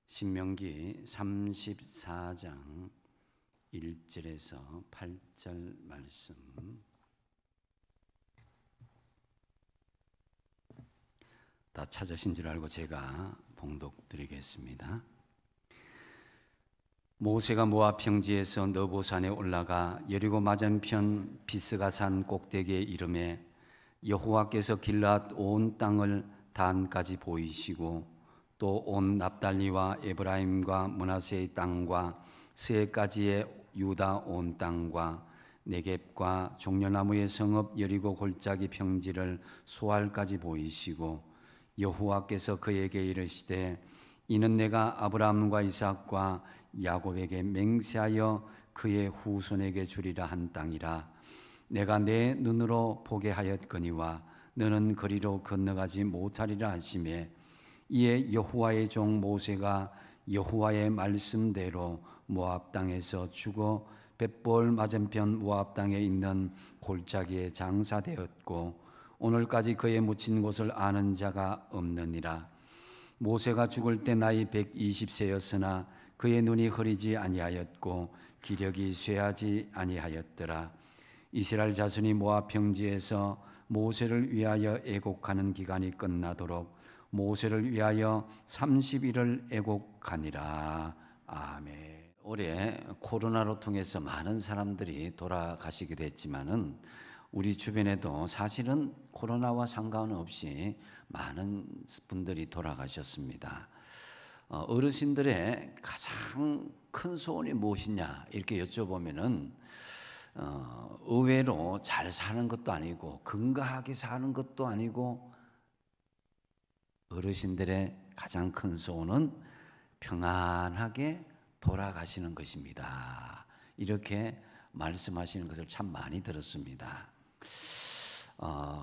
신명기 34장 1절에서 8절 말씀 다 찾으신 줄 알고 제가 봉독 드리겠습니다. 모세가 모압 평지에서 너보산에 올라가 여리고 맞은편 비스가산 꼭대기에 이르매 여호와께서 길앗 온 땅을 단까지 보이시고 또 온 납달리와 에브라임과 므낫세의 땅과 스에까지의 유다 온 땅과 네겝과 종려나무의 성읍 여리고 골짜기 평지를 소알까지 보이시고 여호와께서 그에게 이르시되 이는 내가 아브라함과 이삭과 야곱에게 맹세하여 그의 후손에게 주리라 한 땅이라. 내가 내 눈으로 보게 하였거니와 너는 그리로 건너가지 못하리라 하시매 이에 여호와의 종 모세가 여호와의 말씀대로 모압 땅에서 죽어 벳볼 맞은편 모압 땅에 있는 골짜기에 장사되었고 오늘까지 그의 묻힌 곳을 아는 자가 없느니라. 모세가 죽을 때 나이 120세였으나 그의 눈이 흐리지 아니하였고 기력이 쇠하지 아니하였더라. 이스라엘 자손이 모압 평지에서 모세를 위하여 애곡하는 기간이 끝나도록 모세를 위하여 30일을 애곡하니라. 아멘. 올해 코로나로 통해서 많은 사람들이 돌아가시기도 했지만은 우리 주변에도 사실은 코로나와 상관없이 많은 분들이 돌아가셨습니다. 어르신들의 가장 큰 소원이 무엇이냐 이렇게 여쭤보면은 의외로 잘 사는 것도 아니고 건강하게 사는 것도 아니고 어르신들의 가장 큰 소원은 평안하게 돌아가시는 것입니다. 이렇게 말씀하시는 것을 참 많이 들었습니다.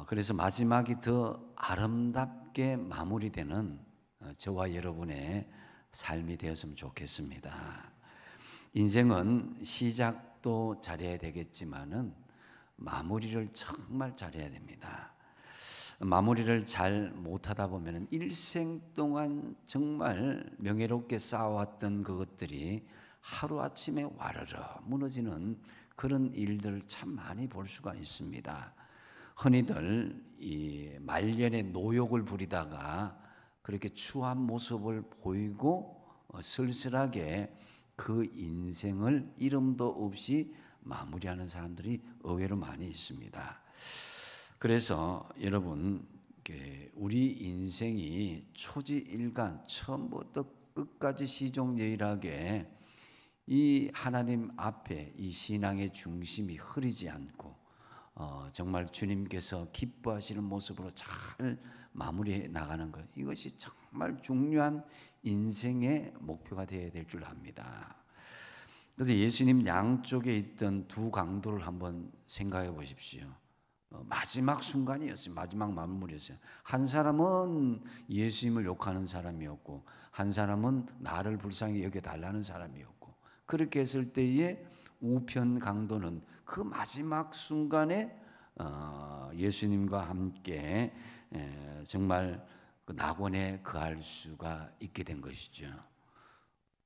그래서 마지막이 더 아름답게 마무리되는 저와 여러분의 삶이 되었으면 좋겠습니다. 인생은 시작도 잘해야 되겠지만은 마무리를 정말 잘해야 됩니다. 마무리를 잘 못하다 보면 일생 동안 정말 명예롭게 쌓아왔던 그것들이 하루아침에 와르르 무너지는 그런 일들을 참 많이 볼 수가 있습니다. 흔히들 이 말년에 노욕을 부리다가 그렇게 추한 모습을 보이고 쓸쓸하게 그 인생을 이름도 없이 마무리하는 사람들이 의외로 많이 있습니다. 그래서 여러분 우리 인생이 초지일간 처음부터 끝까지 시종일하게 이 하나님 앞에 이 신앙의 중심이 흐리지 않고 정말 주님께서 기뻐하시는 모습으로 잘 마무리해 나가는 것, 이것이 정말 중요한 인생의 목표가 되어야 될 줄 압니다. 그래서 예수님 양쪽에 있던 두 강도를 한번 생각해 보십시오. 마지막 순간이었어요. 마지막 마무리였어요. 한 사람은 예수님을 욕하는 사람이었고 한 사람은 나를 불쌍히 여겨달라는 사람이었고, 그렇게 했을 때에 우편 강도는 그 마지막 순간에 예수님과 함께 정말 그 낙원에 거할 수가 있게 된 것이죠.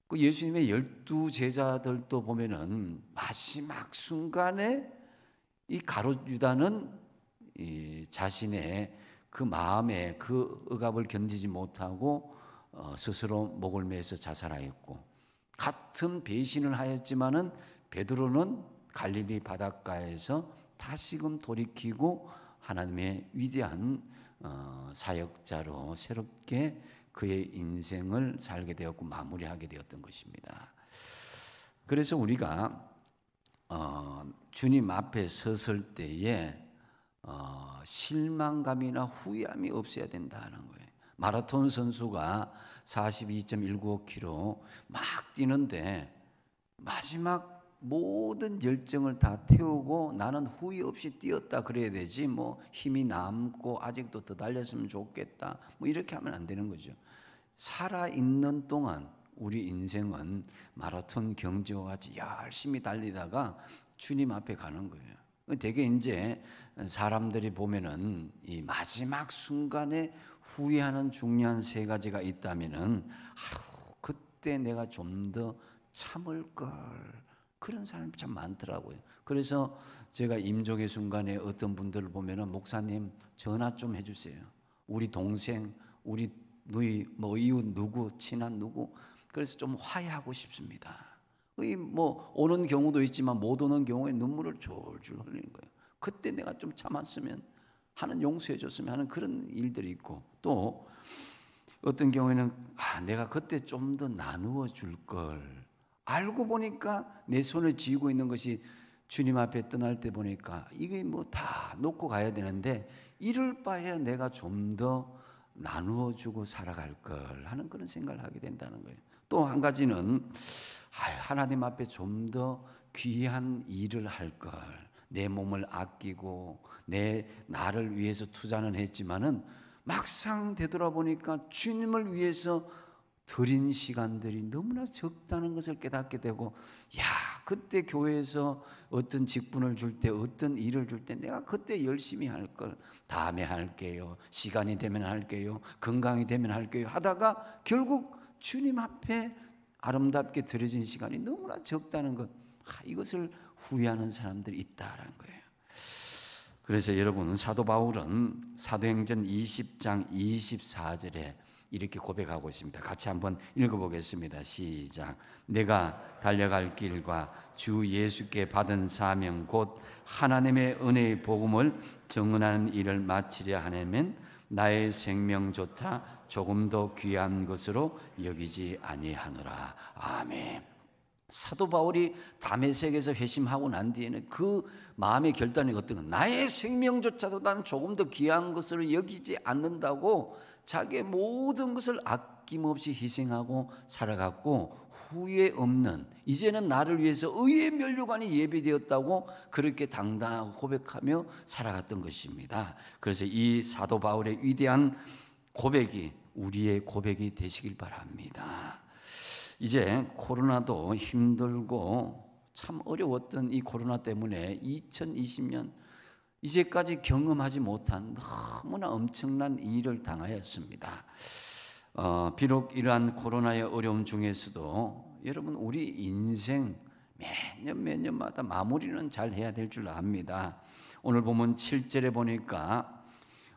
그 예수님의 12 제자들도 보면은 마지막 순간에 이 가룟 유다는 이 자신의 그 마음에 그 억압을 견디지 못하고 스스로 목을 매서 자살하였고, 같은 배신을 하였지만은 베드로는 갈릴리 바닷가에서 다시금 돌이키고 하나님의 위대한 사역자로 새롭게 그의 인생을 살게 되었고 마무리하게 되었던 것입니다. 그래서 우리가 주님 앞에 섰을 때에 실망감이나 후회함이 없어야 된다는 거예요. 마라톤 선수가 42.195km 막 뛰는데 마지막 모든 열정을 다 태우고 나는 후회 없이 뛰었다 그래야 되지, 뭐 힘이 남고 아직도 더 달렸으면 좋겠다 뭐 이렇게 하면 안 되는 거죠. 살아있는 동안 우리 인생은 마라톤 경주와 같이 열심히 달리다가 주님 앞에 가는 거예요. 되게 이제 사람들이 보면은 이 마지막 순간에 후회하는 중요한 세 가지가 있다면은 그때 내가 좀 더 참을 걸. 그런 사람이 참 많더라고요. 그래서 제가 임종의 순간에 어떤 분들을 보면은 목사님 전화 좀 해주세요. 우리 동생, 우리 누이, 뭐 이웃 누구, 친한 누구. 그래서 좀 화해하고 싶습니다. 뭐 오는 경우도 있지만 못 오는 경우에 눈물을 졸졸 흘리는 거예요. 그때 내가 좀 참았으면 하는, 용서해 줬으면 하는 그런 일들이 있고, 또 어떤 경우에는 내가 그때 좀 더 나누어 줄 걸. 알고 보니까 내 손을 쥐고 있는 것이 주님 앞에 떠날 때 보니까 이게 뭐 다 놓고 가야 되는데 이럴 바에 내가 좀 더 나누어 주고 살아갈 걸 하는 그런 생각을 하게 된다는 거예요. 또 한 가지는 하나님 앞에 좀 더 귀한 일을 할 걸. 내 몸을 아끼고 나를 위해서 투자는 했지만은 막상 되돌아보니까 주님을 위해서 드린 시간들이 너무나 적다는 것을 깨닫게 되고, 그때 교회에서 어떤 직분을 줄 때, 어떤 일을 줄 때 내가 그때 열심히 할 걸. 다음에 할게요, 시간이 되면 할게요, 건강이 되면 할게요 하다가 결국 주님 앞에 아름답게 드려진 시간이 너무나 적다는 것, 이것을 후회하는 사람들이 있다라는 거예요. 그래서 여러분, 사도 바울은 사도행전 20장 24절에 이렇게 고백하고 있습니다. 같이 한번 읽어보겠습니다. 시작. 내가 달려갈 길과 주 예수께 받은 사명 곧 하나님의 은혜의 복음을 증언하는 일을 마치려 하려면 나의 생명조차 조금 더 귀한 것으로 여기지 아니하노라. 아멘. 사도 바울이 다메섹에서 회심하고 난 뒤에는 그 마음의 결단이 어떤 건, 나의 생명조차도 나는 조금 더 귀한 것으로 여기지 않는다고 자기의 모든 것을 아낌없이 희생하고 살아갔고, 후회 없는, 이제는 나를 위해서 의의 면류관이 예비되었다고 그렇게 당당하고 고백하며 살아갔던 것입니다. 그래서 이 사도 바울의 위대한 고백이 우리의 고백이 되시길 바랍니다. 이제 코로나도 힘들고 참 어려웠던 이 코로나 때문에 2020년 이제까지 경험하지 못한 너무나 엄청난 일을 당하였습니다. 비록 이러한 코로나의 어려움 중에서도 여러분, 우리 인생 매년마다 마무리는 잘 해야 될 줄 압니다. 오늘 보면 7절에 보니까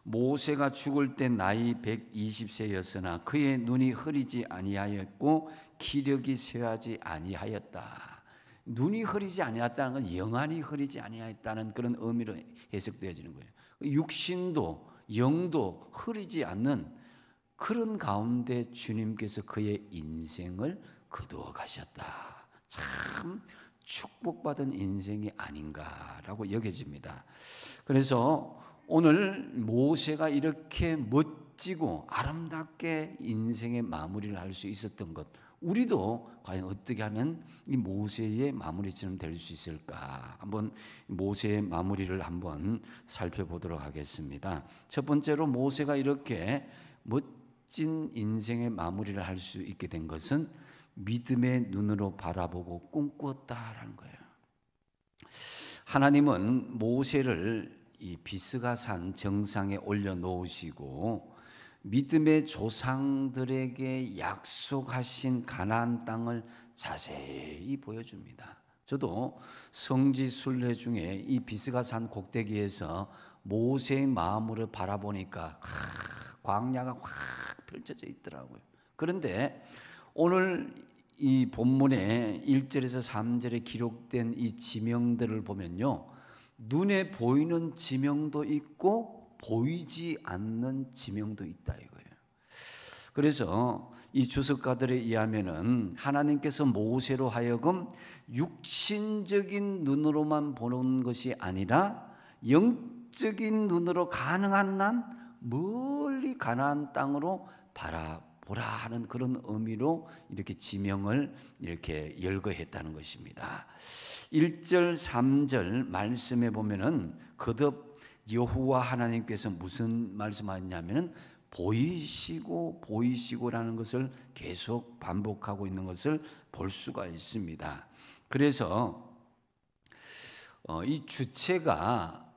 모세가 죽을 때 나이 120세였으나 그의 눈이 흐리지 아니하였고 기력이 쇠하지 아니하였다. 눈이 흐리지 아니하였다는 건 영안이 흐리지 아니하였다는 그런 의미로 해석되어지는 거예요. 육신도 영도 흐리지 않는 그런 가운데 주님께서 그의 인생을 거두어 가셨다. 참 축복받은 인생이 아닌가라고 여겨집니다. 그래서 오늘 모세가 이렇게 멋지고 아름답게 인생의 마무리를 할 수 있었던 것, 우리도 과연 어떻게 하면 이 모세의 마무리처럼 될 수 있을까? 한번 모세의 마무리를 한번 살펴보도록 하겠습니다. 첫 번째로 모세가 이렇게 멋진 인생의 마무리를 할 수 있게 된 것은 믿음의 눈으로 바라보고 꿈꾸었다라는 거예요. 하나님은 모세를 이 비스가산 정상에 올려놓으시고 믿음의 조상들에게 약속하신 가나안 땅을 자세히 보여줍니다. 저도 성지 순례 중에 이 비스가산 꼭대기에서 모세의 마음으로 바라보니까 광야가 확 펼쳐져 있더라고요. 그런데 오늘 이 본문의 1절에서 3절에 기록된 이 지명들을 보면요, 눈에 보이는 지명도 있고 보이지 않는 지명도 있다 이거예요. 그래서 이 주석가들에 의하면은 하나님께서 모세로 하여금 육신적인 눈으로만 보는 것이 아니라 영적인 눈으로 가능한 한 멀리 가나안 땅으로 바라보라 하는 그런 의미로 이렇게 지명을 이렇게 열거했다는 것입니다. 1절 3절 말씀에 보면은 거듭 여호와 하나님께서 무슨 말씀하셨냐면은 보이시고라는 것을 계속 반복하고 있는 것을 볼 수가 있습니다. 그래서 이 주체가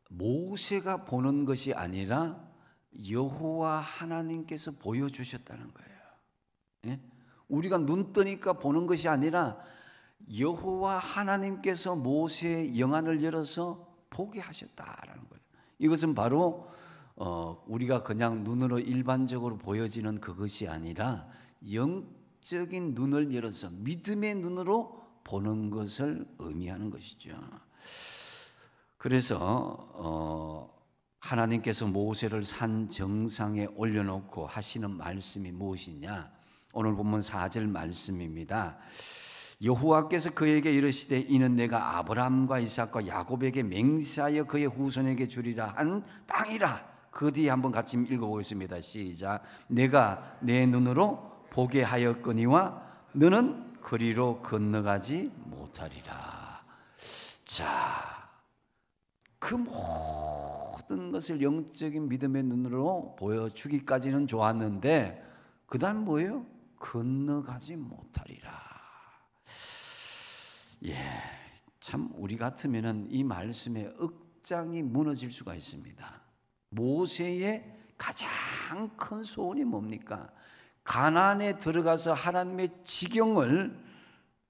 모세가 보는 것이 아니라 여호와 하나님께서 보여주셨다는 거예요. 예? 우리가 눈 뜨니까 보는 것이 아니라 여호와 하나님께서 모세의 영안을 열어서 보게 하셨다라는 거예요. 이것은 바로 우리가 그냥 눈으로 일반적으로 보여지는 그것이 아니라 영적인 눈을 열어서 믿음의 눈으로 보는 것을 의미하는 것이죠. 그래서 하나님께서 모세를 산 정상에 올려놓고 하시는 말씀이 무엇이냐? 오늘 본문 4절 말씀입니다. 여호와께서 그에게 이르시되 이는 내가 아브라함과 이삭과 야곱에게 맹세하여 그의 후손에게 주리라 한 땅이라. 그 뒤에 한번 같이 읽어보겠습니다. 시작. 내가 내 눈으로 보게 하였거니와 너는 그리로 건너가지 못하리라. 자, 그 모든 것을 영적인 믿음의 눈으로 보여주기까지는 좋았는데 그 다음 뭐예요? 건너가지 못하리라. 참 우리 같으면은 이 말씀에 억장이 무너질 수가 있습니다. 모세의 가장 큰 소원이 뭡니까? 가나안에 들어가서 하나님의 지경을,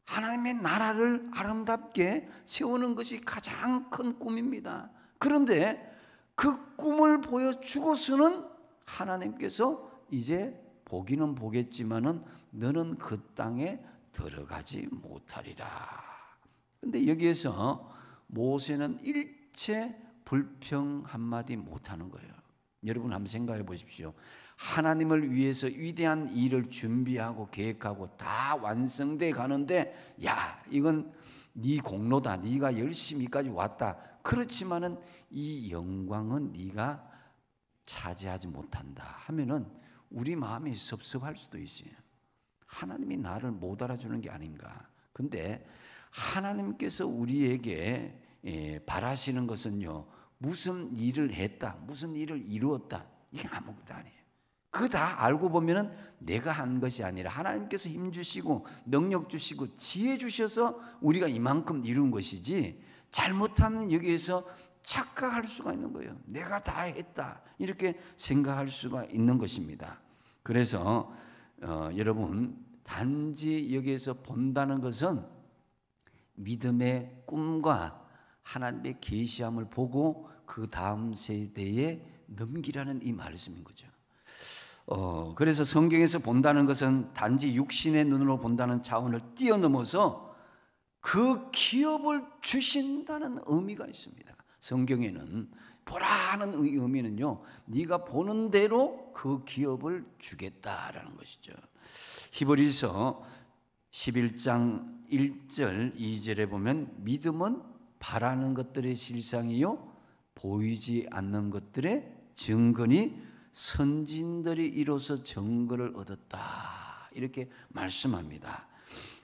하나님의 나라를 아름답게 세우는 것이 가장 큰 꿈입니다. 그런데 그 꿈을 보여주고서는 하나님께서 이제 보기는 보겠지만은 너는 그 땅에 들어가지 못하리라. 그런데 여기에서 모세는 일체 불평 한마디 못하는 거예요. 여러분 한번 생각해 보십시오. 하나님을 위해서 위대한 일을 준비하고 계획하고 다 완성돼 가는데 야, 이건 네 공로다. 네가 열심히까지 왔다. 그렇지만은 이 영광은 네가 차지하지 못한다 하면은 우리 마음이 섭섭할 수도 있어요. 하나님이 나를 못 알아주는 게 아닌가. 근데 하나님께서 우리에게 바라시는 것은요, 무슨 일을 했다, 무슨 일을 이루었다, 이게 아무것도 아니에요. 그거 다 알고 보면은 내가 한 것이 아니라 하나님께서 힘 주시고 능력 주시고 지혜 주셔서 우리가 이만큼 이룬 것이지, 잘못하면 여기에서 착각할 수가 있는 거예요. 내가 다 했다 이렇게 생각할 수가 있는 것입니다. 그래서 여러분 단지 여기에서 본다는 것은 믿음의 꿈과 하나님의 계시함을 보고 그 다음 세대에 넘기라는 이 말씀인 거죠. 그래서 성경에서 본다는 것은 단지 육신의 눈으로 본다는 차원을 뛰어넘어서 그 기업을 주신다는 의미가 있습니다. 성경에는 보라는 의미는요, 네가 보는 대로 그 기업을 주겠다라는 것이죠. 히브리서 11장 1절 2절에 보면 믿음은 바라는 것들의 실상이요 보이지 않는 것들의 증거니 선진들이 이로써 증거를 얻었다 이렇게 말씀합니다.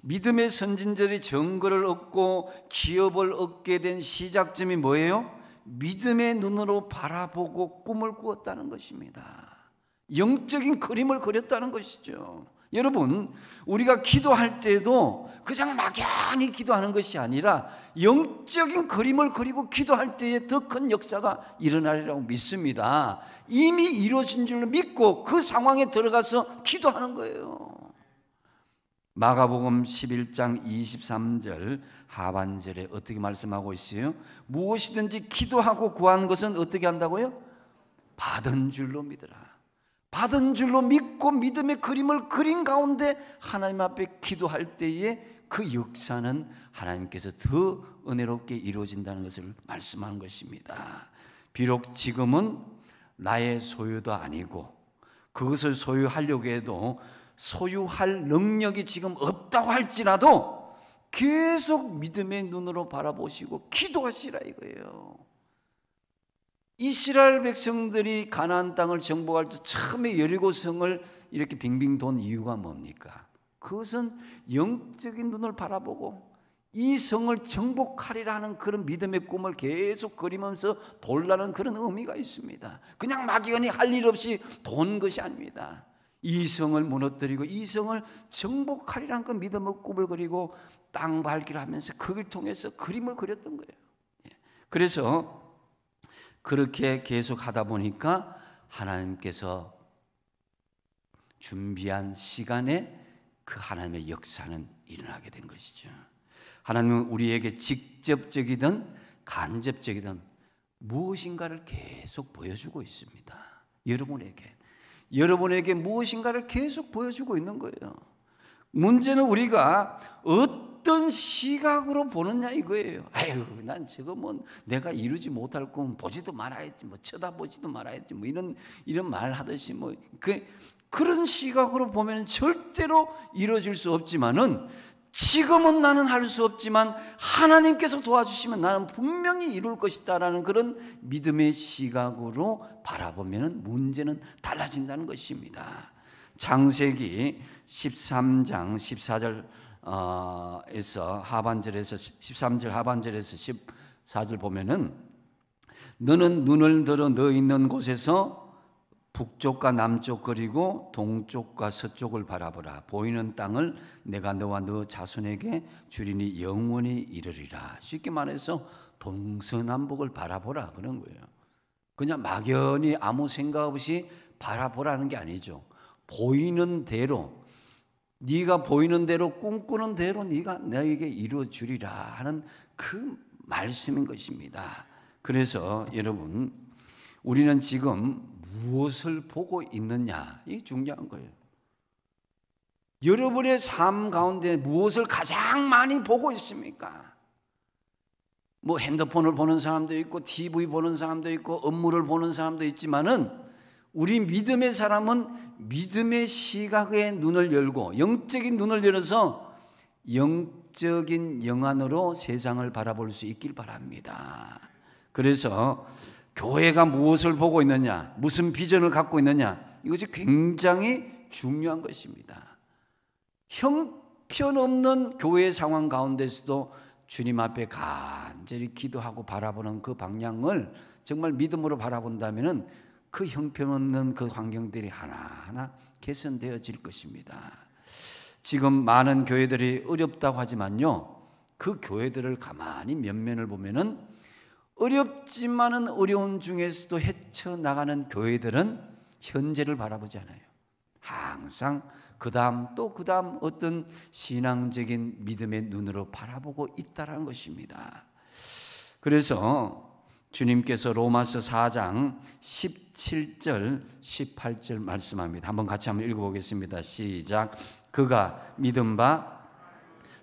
믿음의 선진들이 증거를 얻고 기업을 얻게 된 시작점이 뭐예요? 믿음의 눈으로 바라보고 꿈을 꾸었다는 것입니다. 영적인 그림을 그렸다는 것이죠. 여러분, 우리가 기도할 때도 그냥 막연히 기도하는 것이 아니라 영적인 그림을 그리고 기도할 때에 더 큰 역사가 일어나리라고 믿습니다. 이미 이루어진 줄로 믿고 그 상황에 들어가서 기도하는 거예요. 마가복음 11장 23절 하반절에 어떻게 말씀하고 있어요? 무엇이든지 기도하고 구한 것은 어떻게 한다고요? 받은 줄로 믿으라. 받은 줄로 믿고 믿음의 그림을 그린 가운데 하나님 앞에 기도할 때에 그 역사는 하나님께서 더 은혜롭게 이루어진다는 것을 말씀하는 것입니다. 비록 지금은 나의 소유도 아니고 그것을 소유하려고 해도 소유할 능력이 지금 없다고 할지라도 계속 믿음의 눈으로 바라보시고 기도하시라 이거예요. 이스라엘 백성들이 가나안 땅을 정복할 때 처음에 여리고성을 이렇게 빙빙 돈 이유가 뭡니까? 그것은 영적인 눈을 바라보고 이 성을 정복하리라 하는 그런 믿음의 꿈을 계속 그리면서 돌라는 그런 의미가 있습니다. 그냥 막연히 할 일 없이 돈 것이 아닙니다. 이 성을 무너뜨리고 이 성을 정복하리라는 그 믿음의 꿈을 그리고 땅 밟기를 하면서 그걸 통해서 그림을 그렸던 거예요. 그래서 그렇게 계속 하다 보니까 하나님께서 준비한 시간에 그 하나님의 역사는 일어나게 된 것이죠. 하나님은 우리에게 직접적이든 간접적이든 무엇인가를 계속 보여주고 있습니다. 여러분에게 무엇인가를 계속 보여주고 있는 거예요. 문제는 우리가 어떤 시각으로 보느냐 이거예요. 아유, 난 저거 뭐 내가 이루지 못할 거면 보지도 말아야지, 뭐 쳐다보지도 말아야지, 뭐 이런 말 하듯이 뭐 그런 시각으로 보면 절대로 이루어질 수 없지만은, 지금은 나는 할 수 없지만 하나님께서 도와주시면 나는 분명히 이룰 것이다라는 그런 믿음의 시각으로 바라보면 문제는 달라진다는 것입니다. 창세기 13장 14절에서 하반절에서 13절 하반절에서 14절 보면은, 너는 눈을 들어 너 있는 곳에서 북쪽과 남쪽 그리고 동쪽과 서쪽을 바라보라. 보이는 땅을 내가 너와 너 자손에게 주리니 영원히 이르리라. 쉽게 말해서 동서남북을 바라보라 그런 거예요. 그냥 막연히 아무 생각 없이 바라보라는 게 아니죠. 보이는 대로, 네가 보이는 대로 꿈꾸는 대로 네가 너에게 이루어 주리라 하는 그 말씀인 것입니다. 그래서 여러분, 우리는 지금 무엇을 보고 있느냐, 이게 중요한 거예요. 여러분의 삶 가운데 무엇을 가장 많이 보고 있습니까? 뭐 핸드폰을 보는 사람도 있고 TV 보는 사람도 있고 업무를 보는 사람도 있지만은, 우리 믿음의 사람은 믿음의 시각의 눈을 열고 영적인 눈을 열어서 영적인 영안으로 세상을 바라볼 수 있길 바랍니다. 그래서 교회가 무엇을 보고 있느냐, 무슨 비전을 갖고 있느냐, 이것이 굉장히 중요한 것입니다. 형편없는 교회 상황 가운데서도 주님 앞에 간절히 기도하고 바라보는 그 방향을 정말 믿음으로 바라본다면 그 형편없는 그 환경들이 하나하나 개선되어질 것입니다. 지금 많은 교회들이 어렵다고 하지만요, 그 교회들을 가만히 면면을 보면은 어렵지만은 어려운 중에서도 헤쳐나가는 교회들은 현재를 바라보지 않아요. 항상 그 다음 또 그 다음 어떤 신앙적인 믿음의 눈으로 바라보고 있다는 것입니다. 그래서 주님께서 로마서 4장 17절 18절 말씀합니다. 한번 같이 한번 읽어보겠습니다. 시작. 그가 믿은 바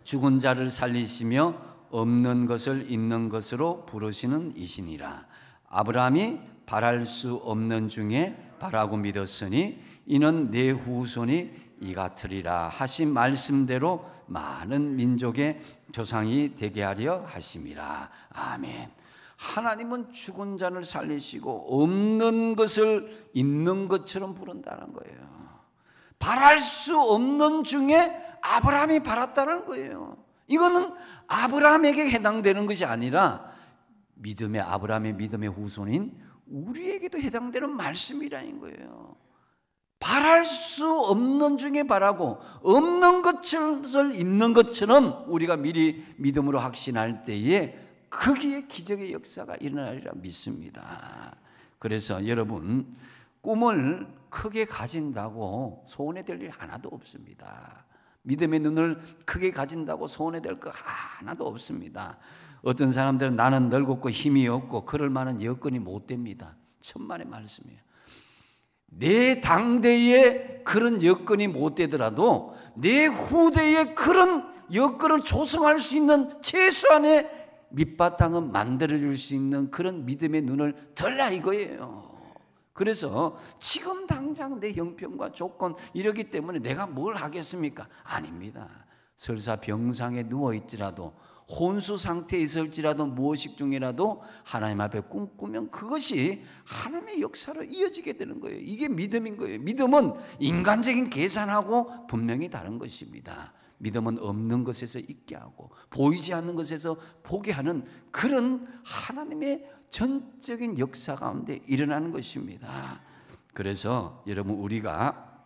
죽은 자를 살리시며 없는 것을 있는 것으로 부르시는 이시니라. 아브라함이 바랄 수 없는 중에 바라고 믿었으니 이는 내 후손이 이 같으리라 하신 말씀대로 많은 민족의 조상이 되게 하려 하심이라. 아멘. 하나님은 죽은 자를 살리시고 없는 것을 있는 것처럼 부른다는 거예요. 바랄 수 없는 중에 아브라함이 바랐다는 거예요. 이거는 아브라함에게 해당되는 것이 아니라 아브라함의 믿음의 후손인 우리에게도 해당되는 말씀이라는 거예요. 바랄 수 없는 중에 바라고 없는 것을 있는 것처럼 우리가 미리 믿음으로 확신할 때에 거기에 기적의 역사가 일어나리라 믿습니다. 그래서 여러분, 꿈을 크게 가진다고 소원해될 일 하나도 없습니다. 믿음의 눈을 크게 가진다고 소원해될 거 하나도 없습니다. 어떤 사람들은 나는 늙었고 힘이 없고 그럴 만한 여건이 못 됩니다. 천만의 말씀이에요. 내 당대에 그런 여건이 못 되더라도 내 후대에 그런 여건을 조성할 수 있는 최소한의 밑바탕은 만들어줄 수 있는 그런 믿음의 눈을 들라 이거예요. 그래서 지금 당장 내 형편과 조건 이러기 때문에 내가 뭘 하겠습니까? 아닙니다. 설사 병상에 누워있지라도 혼수 상태에 있을지라도 무엇식 중이라도 하나님 앞에 꿈꾸면 그것이 하나님의 역사로 이어지게 되는 거예요. 이게 믿음인 거예요. 믿음은 인간적인 계산하고 분명히 다른 것입니다. 믿음은 없는 것에서 있게 하고 보이지 않는 것에서 보게 하는 그런 하나님의 전적인 역사 가운데 일어나는 것입니다. 그래서 여러분, 우리가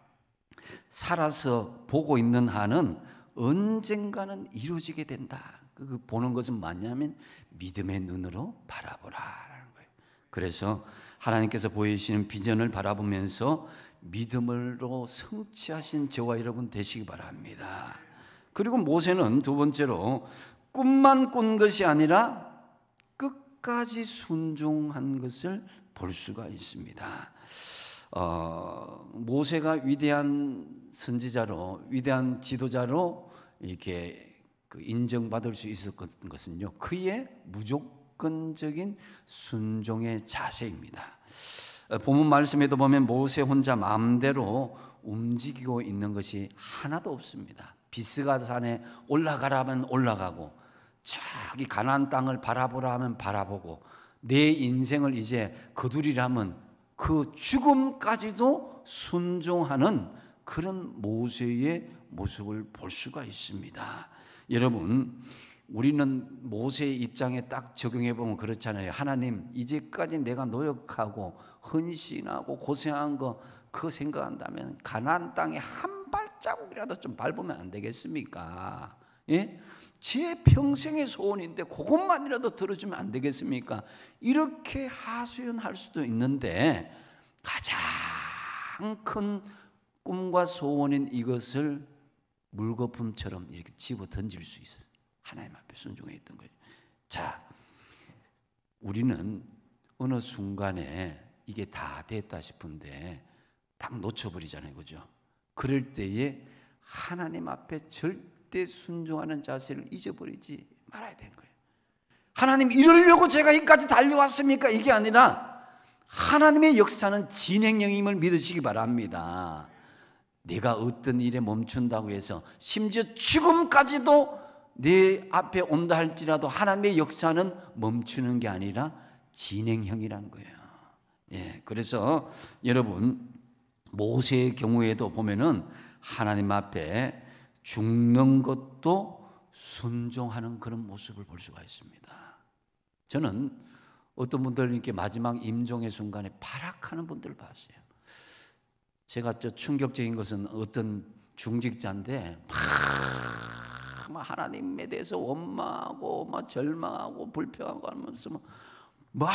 살아서 보고 있는 한은 언젠가는 이루어지게 된다. 그 보는 것은 뭐냐면 믿음의 눈으로 바라보라라는 거예요. 그래서 하나님께서 보이시는 비전을 바라보면서 믿음으로 성취하신 저와 여러분 되시기 바랍니다. 그리고 모세는 두 번째로 꿈만 꾼 것이 아니라 끝까지 순종한 것을 볼 수가 있습니다. 모세가 위대한 선지자로, 위대한 지도자로 이렇게 인정받을 수 있었던 것은요, 그의 무조건적인 순종의 자세입니다. 본문 말씀에도 보면 모세 혼자 마음대로 움직이고 있는 것이 하나도 없습니다. 비스가 산에 올라가라면 올라가고, 저기 가나안 땅을 바라보라 하면 바라보고, 내 인생을 이제 거두리라면 그 죽음까지도 순종하는 그런 모세의 모습을 볼 수가 있습니다. 여러분, 우리는 모세의 입장에 딱 적용해 보면 그렇잖아요. 하나님, 이제까지 내가 노력하고 헌신하고 고생한 거 그거 생각한다면 가나안 땅에 한 발자국이라도 좀 밟으면 안 되겠습니까? 예? 제 평생의 소원인데 그것만이라도 들어주면 안 되겠습니까? 이렇게 하소연할 수도 있는데 가장 큰 꿈과 소원인 이것을 물거품처럼 이렇게 집어 던질 수 있어요. 하나님 앞에 순종했던 거예요. 자, 우리는 어느 순간에 이게 다 됐다 싶은데 딱 놓쳐버리잖아요, 그죠? 그럴 때에 하나님 앞에 절대 순종하는 자세를 잊어버리지 말아야 되는 거예요. 하나님, 이러려고 제가 여기까지 달려왔습니까? 이게 아니라 하나님의 역사는 진행형임을 믿으시기 바랍니다. 내가 어떤 일에 멈춘다고 해서 심지어 죽음까지도 내 앞에 온다 할지라도 하나님의 역사는 멈추는 게 아니라 진행형이란 거예요. 예, 그래서 여러분, 모세의 경우에도 보면은 하나님 앞에 죽는 것도 순종하는 그런 모습을 볼 수가 있습니다. 저는 어떤 분들 이렇게 마지막 임종의 순간에 발악하는 분들을 봤어요. 제가 충격적인 것은 어떤 중직자인데 막 하나님에 대해서 원망하고 막 절망하고 불평하고 하면서 막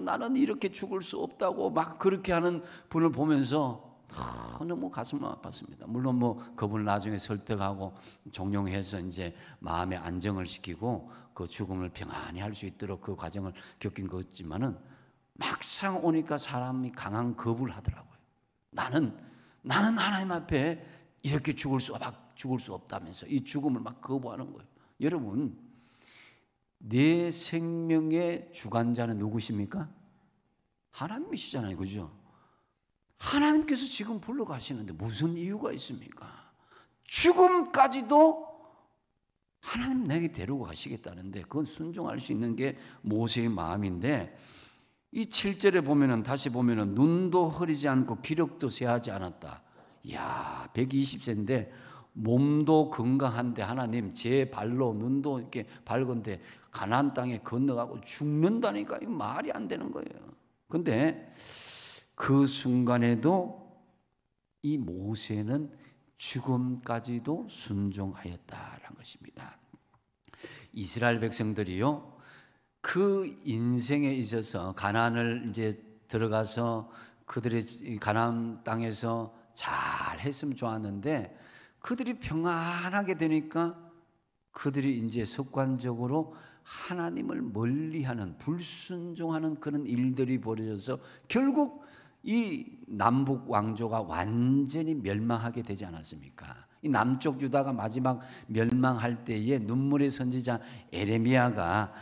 나는 이렇게 죽을 수 없다고 막 그렇게 하는 분을 보면서 너무 가슴을 아팠습니다. 물론 뭐 그분을 나중에 설득하고 종용해서 이제 마음의 안정을 시키고 그 죽음을 평안히 할 수 있도록 그 과정을 겪인 거지만은 막상 오니까 사람이 강한 거부를 하더라고요. 나는 하나님 앞에 이렇게 죽을 수 없다면서 이 죽음을 막 거부하는 거예요. 여러분, 내 생명의 주관자는 누구십니까? 하나님이시잖아요, 그죠? 하나님께서 지금 불러가시는데 무슨 이유가 있습니까? 죽음까지도 하나님 내게 데리고 가시겠다는데 그건 순종할 수 있는 게 모세의 마음인데, 이 7절에 보면은 다시 보면은 눈도 흐리지 않고 기력도 쇠하지 않았다. 이야, 120세인데 몸도 건강한데 하나님 제 발로 눈도 이렇게 밝은데 가나안 땅에 건너가고 죽는다니까 이거 말이 안 되는 거예요. 근데 그 순간에도 이 모세는 죽음까지도 순종하였다라는 것입니다. 이스라엘 백성들이요, 그 인생에 있어서 가나안을 이제 들어가서 그들의 가나안 땅에서 잘 했으면 좋았는데 그들이 평안하게 되니까 그들이 이제 습관적으로 하나님을 멀리하는 불순종하는 그런 일들이 벌어져서 결국 이 남북 왕조가 완전히 멸망하게 되지 않았습니까? 이 남쪽 유다가 마지막 멸망할 때에 눈물의 선지자 에레미야가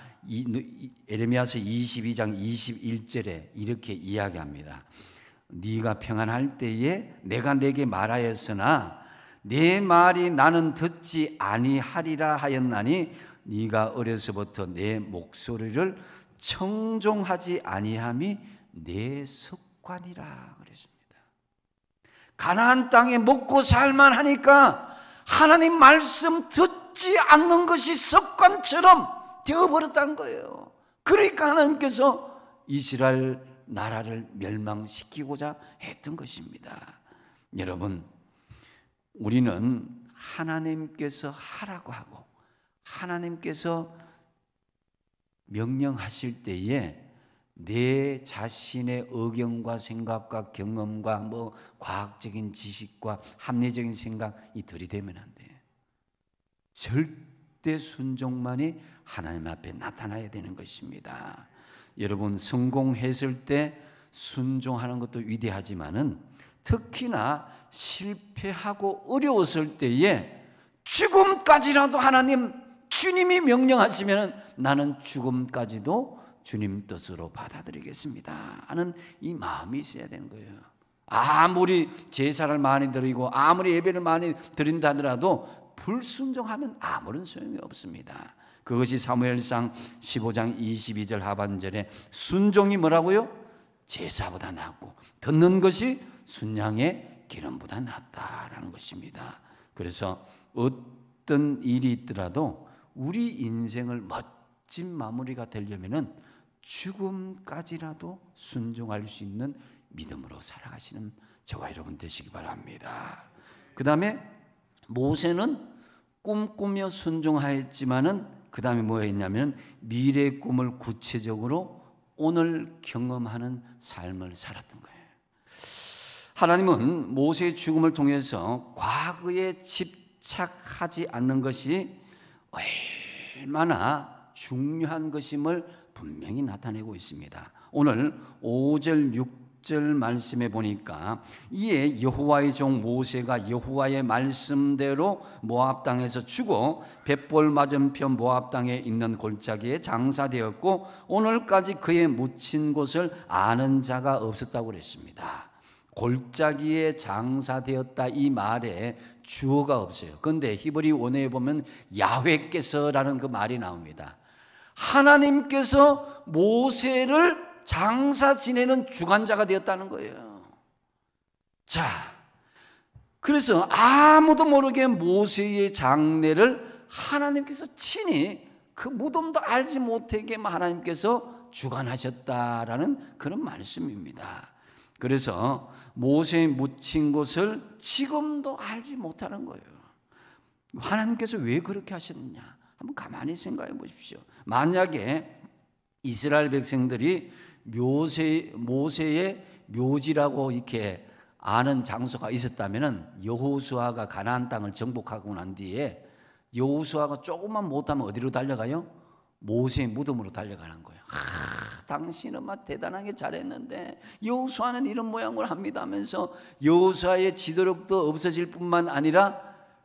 에레미야서 22장 21절에 이렇게 이야기합니다. 네가 평안할 때에 내가 네게 말하였으나 내 말이 나는 듣지 아니하리라 하였나니 네가 어려서부터 내 목소리를 청종하지 아니함이 내 습관이라 그랬습니다. 가나안 땅에 먹고 살만하니까 하나님 말씀 듣지 않는 것이 습관처럼 되어버렸다는 거예요. 그러니까 하나님께서 이스라엘 나라를 멸망시키고자 했던 것입니다. 여러분, 우리는 하나님께서 하라고 하고 하나님께서 명령하실 때에 내 자신의 의견과 생각과 경험과 뭐 과학적인 지식과 합리적인 생각이 들이대면 안 돼. 절대 순종만이 하나님 앞에 나타나야 되는 것입니다. 여러분, 성공했을 때 순종하는 것도 위대하지만은 특히나 실패하고 어려웠을 때에 죽음까지라도 하나님, 주님이 명령하시면 나는 죽음까지도 주님 뜻으로 받아들이겠습니다 하는 이 마음이 있어야 되는 거예요. 아무리 제사를 많이 드리고 아무리 예배를 많이 드린다 하더라도 불순종하면 아무런 소용이 없습니다. 그것이 사무엘상 15장 22절 하반절에 순종이 뭐라고요? 제사보다 낫고 듣는 것이 순양의 기름보다 낫다라는 것입니다. 그래서 어떤 일이 있더라도 우리 인생을 멋진 마무리가 되려면은 죽음까지라도 순종할 수 있는 믿음으로 살아가시는 저와 여러분 되시기 바랍니다. 그 다음에 모세는 꿈꾸며 순종하였지만은 그 다음에 뭐 했냐면 미래의 꿈을 구체적으로 오늘 경험하는 삶을 살았던 거예요. 하나님은 모세의 죽음을 통해서 과거에 집착하지 않는 것이 얼마나 중요한 것임을 분명히 나타내고 있습니다. 오늘 5절 6절 말씀에 보니까 이에 여호와의 종 모세가 여호와의 말씀대로 모압 땅에서 죽어 벳볼 맞은편 모압 땅에 있는 골짜기에 장사되었고 오늘까지 그의 묻힌 곳을 아는 자가 없었다고 그랬습니다. 골짜기에 장사되었다 이 말에 주어가 없어요. 그런데 히브리 원어에 보면 야훼께서라는 그 말이 나옵니다. 하나님께서 모세를 장사 지내는 주관자가 되었다는 거예요. 자, 그래서 아무도 모르게 모세의 장례를 하나님께서 친히 그 무덤도 알지 못하게 하나님께서 주관하셨다라는 그런 말씀입니다. 그래서 모세의 묻힌 곳을 지금도 알지 못하는 거예요. 하나님께서 왜 그렇게 하셨느냐? 한번 가만히 생각해 보십시오. 만약에 이스라엘 백성들이 모세의 묘지라고 이렇게 아는 장소가 있었다면 여호수아가 가나안 땅을 정복하고 난 뒤에 여호수아가 조금만 못하면 어디로 달려가요? 모세의 무덤으로 달려가는 거예요. 당신은 막 대단하게 잘했는데 여호수아는 이런 모양을 합니다 하면서 여호수아의 지도력도 없어질 뿐만 아니라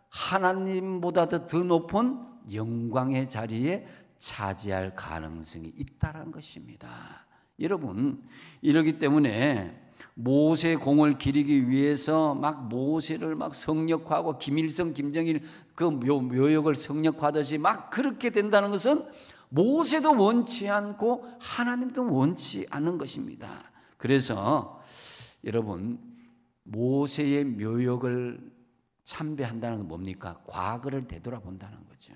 하나님보다 더 높은 영광의 자리에 차지할 가능성이 있다는 것입니다. 여러분, 이러기 때문에 모세 공을 기리기 위해서 막 모세를 막 성역화하고 김일성, 김정일 그 묘역을 성역화하듯이 막 그렇게 된다는 것은 모세도 원치 않고 하나님도 원치 않는 것입니다. 그래서 여러분, 모세의 묘역을 참배한다는 건 뭡니까? 과거를 되돌아본다는 거죠.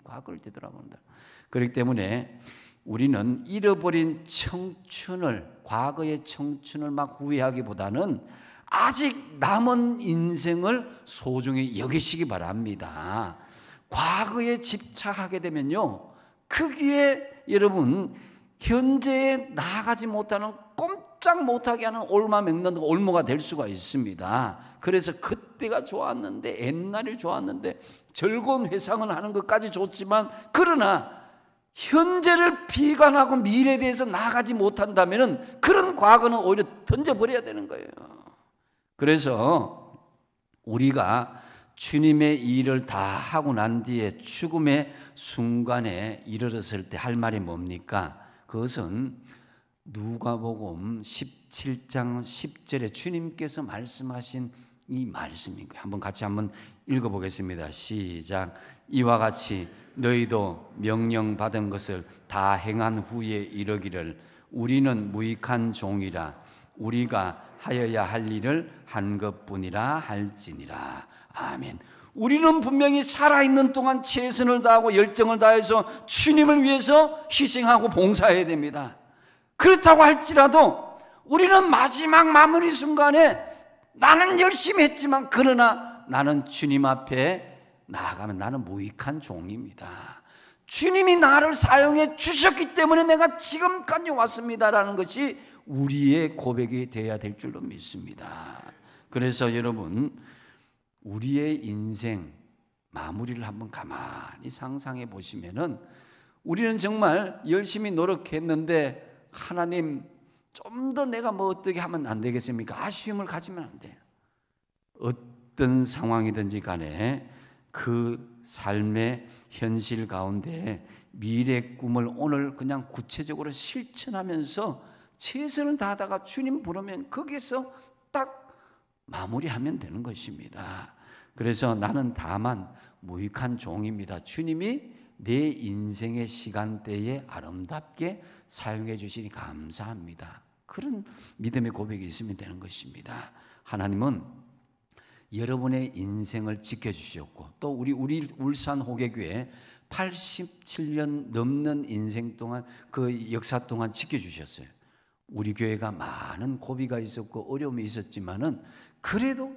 과거를 되돌아본다. 그렇기 때문에 우리는 잃어버린 청춘을, 과거의 청춘을 막 후회하기보다는 아직 남은 인생을 소중히 여기시기 바랍니다. 과거에 집착하게 되면요, 거기에 여러분 현재에 나아가지 못하는, 꼼짝 못하게 하는 올마맹는 올무가 될 수가 있습니다. 그래서 그때가 좋았는데, 옛날이 좋았는데 즐거운 회상을 하는 것까지 좋지만, 그러나 현재를 비관하고 미래에 대해서 나아가지 못한다면 그런 과거는 오히려 던져버려야 되는 거예요. 그래서 우리가 주님의 일을 다 하고 난 뒤에 죽음의 순간에 이르렀을 때 할 말이 뭡니까? 그것은 누가복음 17장 10절에 주님께서 말씀하신 이 말씀인 거예요. 한번 같이 한번 읽어보겠습니다. 시작. 이와 같이 너희도 명령받은 것을 다 행한 후에 이르기를 우리는 무익한 종이라 우리가 하여야 할 일을 한 것뿐이라 할지니라. 아멘. 우리는 분명히 살아있는 동안 최선을 다하고 열정을 다해서 주님을 위해서 희생하고 봉사해야 됩니다. 그렇다고 할지라도 우리는 마지막 마무리 순간에 나는 열심히 했지만 그러나 나는 주님 앞에 나아가면 나는 무익한 종입니다. 주님이 나를 사용해 주셨기 때문에 내가 지금까지 왔습니다라는 것이 우리의 고백이 되어야 될 줄로 믿습니다. 그래서 여러분, 우리의 인생 마무리를 한번 가만히 상상해 보시면은 우리는 정말 열심히 노력했는데 하나님 좀 더 내가 뭐 어떻게 하면 안 되겠습니까? 아쉬움을 가지면 안 돼요. 어떤 상황이든지 간에 그 삶의 현실 가운데 미래 꿈을 오늘 그냥 구체적으로 실천하면서 최선을 다하다가 주님 부르면 거기서 딱 마무리하면 되는 것입니다. 그래서 나는 다만 무익한 종입니다. 주님이 내 인생의 시간대에 아름답게 사용해 주시니 감사합니다. 그런 믿음의 고백이 있으면 되는 것입니다. 하나님은 여러분의 인생을 지켜주셨고 또 우리 울산 호계교회 87년 넘는 인생 동안 그 역사 동안 지켜주셨어요. 우리 교회가 많은 고비가 있었고 어려움이 있었지만은 그래도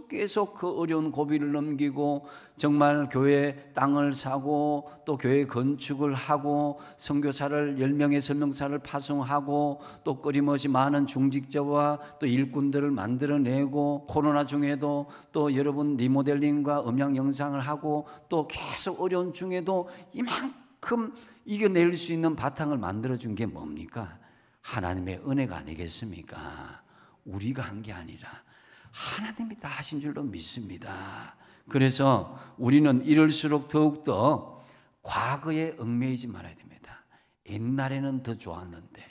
계속 그 어려운 고비를 넘기고 정말 교회 땅을 사고 또 교회 건축을 하고 선교사를 10명의 설명사를 파송하고 또 끊임없이 많은 중직자와 또 일꾼들을 만들어내고 코로나 중에도 또 여러분 리모델링과 음향 영상을 하고 또 계속 어려운 중에도 이만큼 이겨낼 수 있는 바탕을 만들어준 게 뭡니까? 하나님의 은혜가 아니겠습니까? 우리가 한 게 아니라 하나님이 다 하신 줄로 믿습니다. 그래서 우리는 이럴수록 더욱더 과거에 얽매이지 말아야 됩니다. 옛날에는 더 좋았는데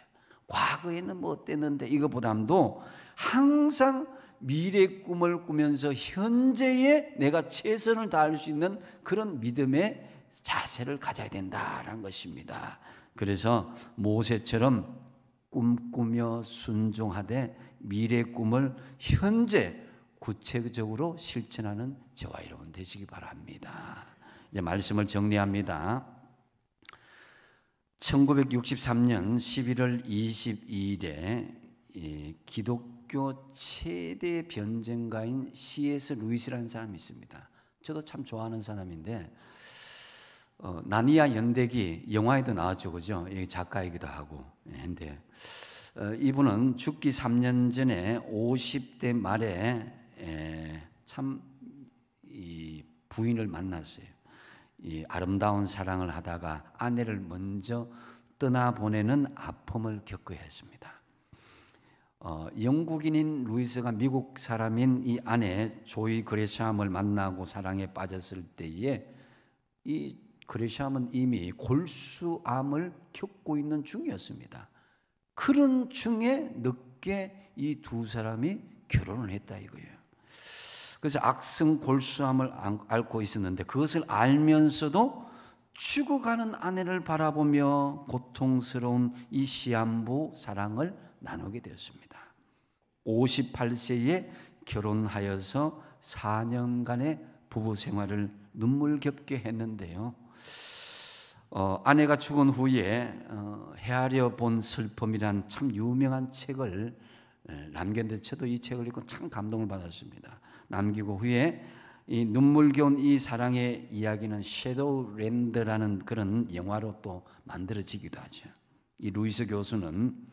과거에는 뭐 어땠는데 이거보다도 항상 미래 꿈을 꾸면서 현재에 내가 최선을 다할 수 있는 그런 믿음의 자세를 가져야 된다는 것입니다. 그래서 모세처럼 꿈꾸며 순종하되 미래 꿈을 현재 구체적으로 실천하는 저와 여러분 되시기 바랍니다. 이제 말씀을 정리합니다. 1963년 11월 22일에 기독교 최대 변증가인 C.S. 루이스라는 사람이 있습니다. 저도 참 좋아하는 사람인데 나니아 연대기 영화에도 나왔죠, 그죠? 작가이기도 하고. 근데 이분은 죽기 3년 전에 50대 말에 참 이 부인을 만났어요. 이 아름다운 사랑을 하다가 아내를 먼저 떠나보내는 아픔을 겪어야 했습니다. 영국인인 루이스가 미국 사람인 이 아내 조이 그레샴을 만나고 사랑에 빠졌을 때에 이 그레샴은 이미 골수암을 겪고 있는 중이었습니다. 그런 중에 늦게 이 두 사람이 결혼을 했다 이거예요. 그래서 악성 골수암을 앓고 있었는데 그것을 알면서도 죽어가는 아내를 바라보며 고통스러운 이 시한부 사랑을 나누게 되었습니다. 58세에 결혼하여서 4년간의 부부 생활을 눈물겹게 했는데요. 아내가 죽은 후에 헤아려 본 슬픔이란 참 유명한 책을 남겼는데 저도 이 책을 읽고 참 감동을 받았습니다. 남기고 후에 이 눈물겨운 이 사랑의 이야기는 섀도우랜드라는 그런 영화로 또 만들어지기도 하죠. 이 루이스 교수는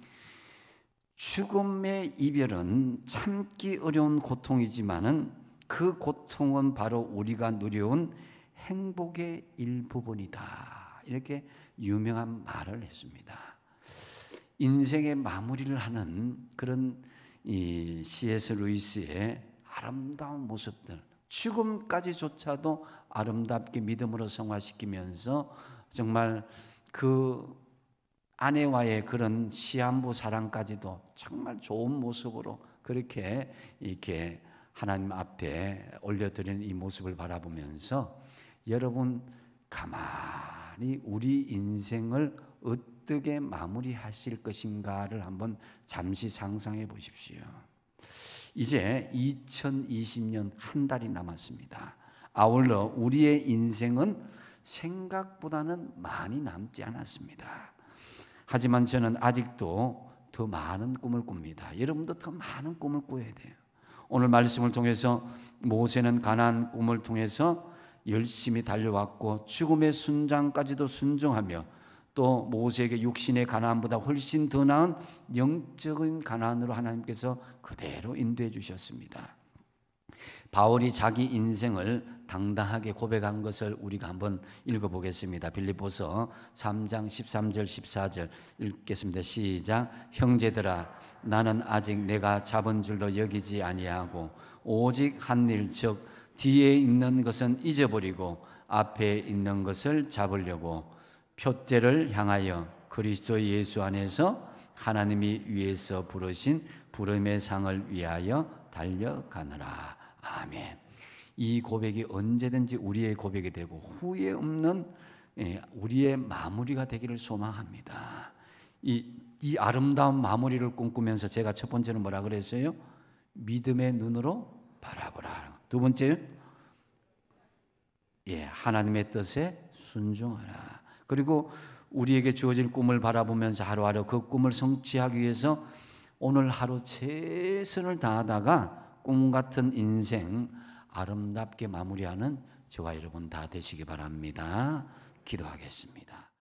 죽음의 이별은 참기 어려운 고통이지만은 그 고통은 바로 우리가 누려온 행복의 일부분이다. 이렇게 유명한 말을 했습니다. 인생의 마무리를 하는 그런 이 C.S. 루이스의 아름다운 모습들, 죽음까지조차도 아름답게 믿음으로 성화시키면서 정말 그 아내와의 그런 시한부 사랑까지도 정말 좋은 모습으로 그렇게 이렇게 하나님 앞에 올려드리는 이 모습을 바라보면서 여러분 가만히 우리 인생을 어떻게 마무리하실 것인가를 한번 잠시 상상해 보십시오. 이제 2020년 한 달이 남았습니다. 아울러 우리의 인생은 생각보다는 많이 남지 않았습니다. 하지만 저는 아직도 더 많은 꿈을 꿉니다. 여러분도 더 많은 꿈을 꿔야 돼요. 오늘 말씀을 통해서 모세는 가나안 꿈을 통해서 열심히 달려왔고 죽음의 순장까지도 순종하며 또 모세에게 육신의 가나안보다 훨씬 더 나은 영적인 가나안으로 하나님께서 그대로 인도해 주셨습니다. 바울이 자기 인생을 당당하게 고백한 것을 우리가 한번 읽어보겠습니다. 빌립보서 3장 13절 14절 읽겠습니다. 시작. 형제들아 나는 아직 내가 잡은 줄도 여기지 아니하고 오직 한 일 즉 뒤에 있는 것은 잊어버리고 앞에 있는 것을 잡으려고 표대를 향하여 그리스도 예수 안에서 하나님이 위에서 부르신 부름의 상을 위하여 달려가느라. 아멘. 이 고백이 언제든지 우리의 고백이 되고 후회 없는 우리의 마무리가 되기를 소망합니다. 이 아름다운 마무리를 꿈꾸면서 제가 첫 번째는 뭐라 그랬어요? 믿음의 눈으로 바라보라. 두 번째요? 하나님의 뜻에 순종하라. 그리고 우리에게 주어질 꿈을 바라보면서 하루하루 그 꿈을 성취하기 위해서 오늘 하루 최선을 다하다가 꿈 같은 인생 아름답게 마무리하는 저와 여러분 다 되시기 바랍니다. 기도하겠습니다.